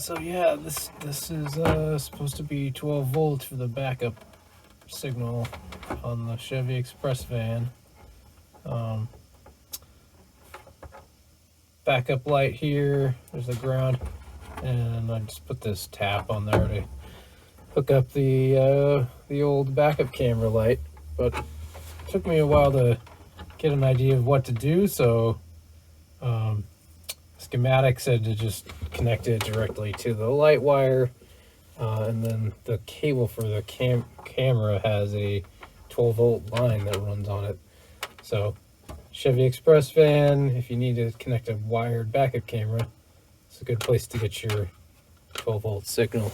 So yeah, this is supposed to be 12 volts for the backup signal on the Chevy Express van. Backup light here. There's the ground, and I just put this tap on there to hook up the old backup camera light. But it took me a while to get an idea of what to do. So schematic said to just connect it directly to the light wire, and then the cable for the camera has a 12-volt line that runs on it. So Chevy Express van, if you need to connect a wired backup camera, it's a good place to get your 12-volt signal.